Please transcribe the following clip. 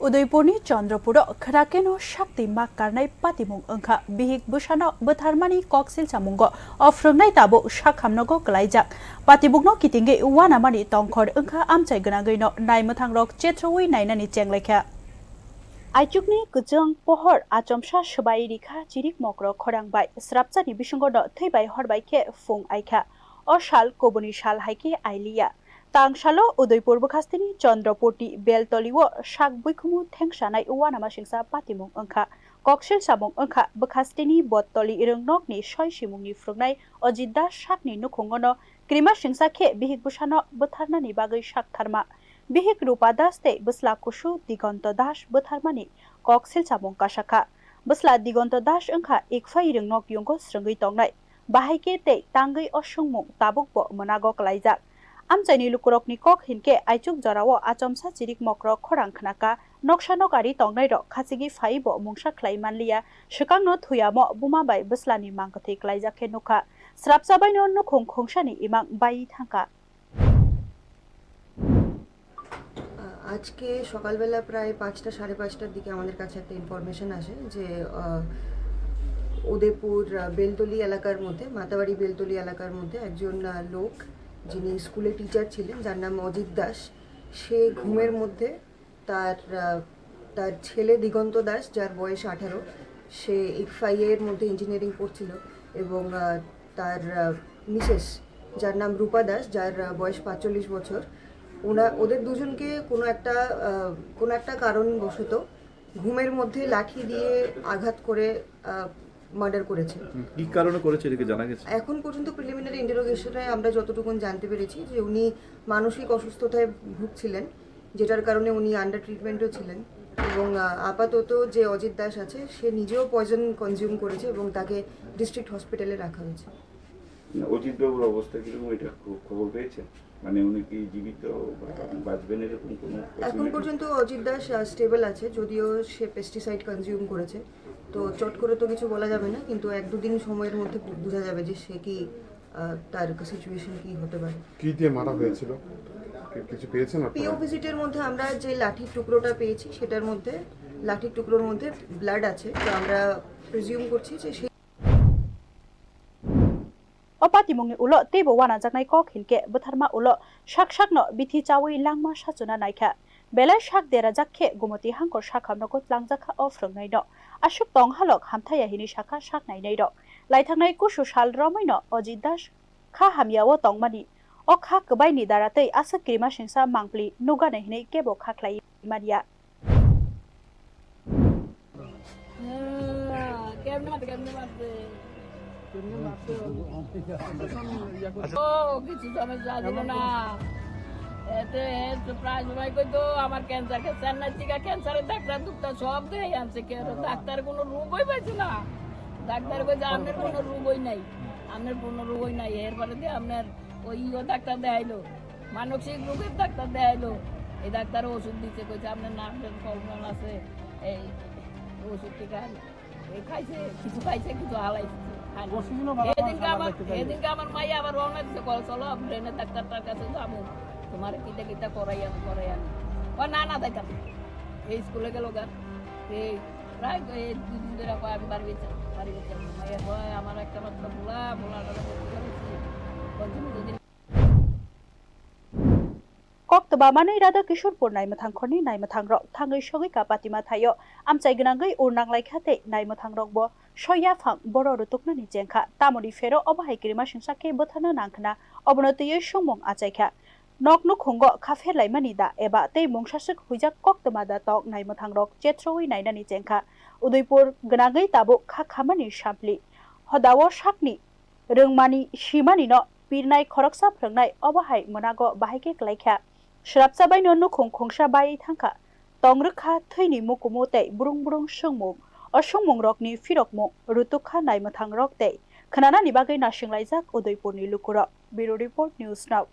Udaipurni Chandrapura Krakeno Shakti Makarnai Patimung Angka Bihik-Bwsano Bwtharmani koksil samungo Phwrwngnaini tabo shakhamnogo klaijak Patibugno kitinge wanamani tongkhor angka amchai ganagoino naimothangrok chetroi nainani chenglekha Aichukni kujang pohor achomsa sabai rikha chirik mokro khorangbai srapchani bisungono theibai horbai khe fung aikha o sal koboni sal haike ailiya Tangsalo Udaipur Bukhastini Chandrapoti Beltoliwo Shak Buikumu Thengsanai Wanama Singsa Patimung Angka Koksil Sabung Angka Bukhastini Bottoli Irungnokni Soi Simungni Phwrwngnai Ojidda Shakni Nukhungono Krima Singsa Khe Bihik-Bwsano Bwtharmani Bagai Bwtharma Bihik Rupa Daste Bwsla Kushu Digonto Dash Bwtharmani Koksil Sabung Kashaka Bwsla Digonto Dash Angka Ikfa Irungnok Yungko Srungui Tongnai Bahaike Te Tangai Osungmung Tabukbo Monago Klaijak Amchaini lukurokni kok hinke aichuk jarao achomsa chirik mokrok khorang khnaka noksanokari tongnai khachigi phaibo mungsa khlaimanliya shikangno thuyamo bumabai bwslani mangkothe klaijake nukha srapsabaino nukhung khungsani imang bai thangka আজকে সকালবেলা প্রায় 5টা 5:30টার দিকে আমাদের কাছে একটা information আসে যে উদয়পুর বেলতলি এলাকার মধ্যে মাতাবাড়ি বেলতলি এলাকার মধ্যে একজন লোক যিনি স্কুলে টিচার ছিলেন যার নাম অজিত দাস সে ঘুমের মধ্যে তার ছেলে দিগন্ত দাস যার বয়স 18 সে ইকফাইয়ের মধ্যে ইঞ্জিনিয়ারিং পড়ছিল এবং তার মিসেস যার নাম রূপা দাস যার বয়স 45 বছর ওদের দুজনকে কোনো একটা কারণবশত ঘুমের মধ্যে লাঠি দিয়ে আঘাত করে মার্ডার করেছে। কি কারণে করেছে এটা জানা গেছে? এখন পর্যন্ত প্রিলিমিনারি ইন্টারোগেশনে আমরা যতটুকু জানতে পেরেছি যে উনি মানসিক অসুস্থতায় ভুগছিলেন যেটার কারণে উনি আন্ডার ট্রিটমেন্টও ছিলেন এবং আপাতত যে অজিত দাস আছে সে নিজেও পয়জন কনজিউম করেছে এবং তাকে ডিস্ট্রিক্ট হসপিটালে রাখা হয়েছে। অজিত বাবুর অবস্থা কিরকম এটা খবর পেয়েছেন? মানে উনি কি জীবিত বাঁচবেন এরকম কোনো? এখন পর্যন্ত অজিত দাস স্টেবল আছে যদিও সে পেস্টিসাইড কনজিউম করেছে তো চট করে তো কিছু বলা যাবে না কিন্তু 1-2 দিন সময়ের মধ্যে বোঝা যাবে যে সে কি তার সিচুয়েশন কি হতে পারে। কি দিয়ে মারা হয়েছিল কিছু পেয়েছেন আপনারা? পিও ভিজিটের মধ্যে আমরা যে লাঠির টুকরোটা পেয়েছি সেটার মধ্যে লাঠির টুকরোর মধ্যে ব্লাড আছে তো আমরা প্রিজিউম করছি যে সে Patimungni ulo tebo wana jaknai kok hinke Bwtharma ulo shak-shakno bithi chawi langma sachuna naikha belai shak dera jakhe gumoti hangkor shakhamnogo langjakha Phwrwngnaini ashuk tong halok hamthaya hini shakha shak nainai laithangnai kushu sal romaino Ojit Das kha hamiawo tongmani o kha kbai ni daratei asa krima singsa mangpli nugane hini kebo kha khlai maria কিছু সমস্যা ছিল না এতে প্রায় সবাই কইতো আমার cancer না টিকা ক্যান্সারের ডাক্তার দুঃখটা সব দিয়ে আনছে কেন ডাক্তার কোনো রোগই পাইছে না ডাক্তার কইছে আপনার কোনো রোগই নাই এরপরে দিয়ে আপনার ওই ডাক্তার দেখাইলো মানসিক রোগের ডাক্তার দেখাইলো এই ডাক্তার ওষুধ দিচ্ছে কইছে আপনার নার্ভের প্রবলেম আছে এই ওষুধ টিকা খাইছে কিছু হালাইছে এদিনকে আমার মাইয়া আবার রওনা দিচ্ছে চলো ব্রেনের ডাক্তারটার কাছে যাবো তোমার কিটা করাই আনো ও না দেখাম এই স্কুলে গেল গান এই প্রায় 2 দিন ধরে আমি বাড়ি গেছি মাইয়া হয় আমার একটা মাত্র বোলাটা Koktoba manai rada Kishorpur naimothankhorni naimothangrok thangai sogai ka patima thayo amchai gnangai urnang laikhate naimothangrok bo soya phang boro rutuknani jengkha tamoni fero obahai krima singsake Bwtharna nangkhna obonotiyoi songmung achaikha nokno khungo khafer laimani da eba tei mungsasuk huijak koktoma da tok naimothangrok chetroi nainani jengkha Udaipur gnangai tabo kha khamani sampli hodawo sakni rungmani simani no pirnai khoroksa phwrwngnai obahai monago bahaike klaikha Shrapsabaino nukhung khungsa bai thangka tongrukha thৈনি mukumu tei burung sungmung o sungmung rokni firokmung rutukha naimothangrok tei khnanani bagai nasinglajak Udaipurni lukuro Bureau Report News Now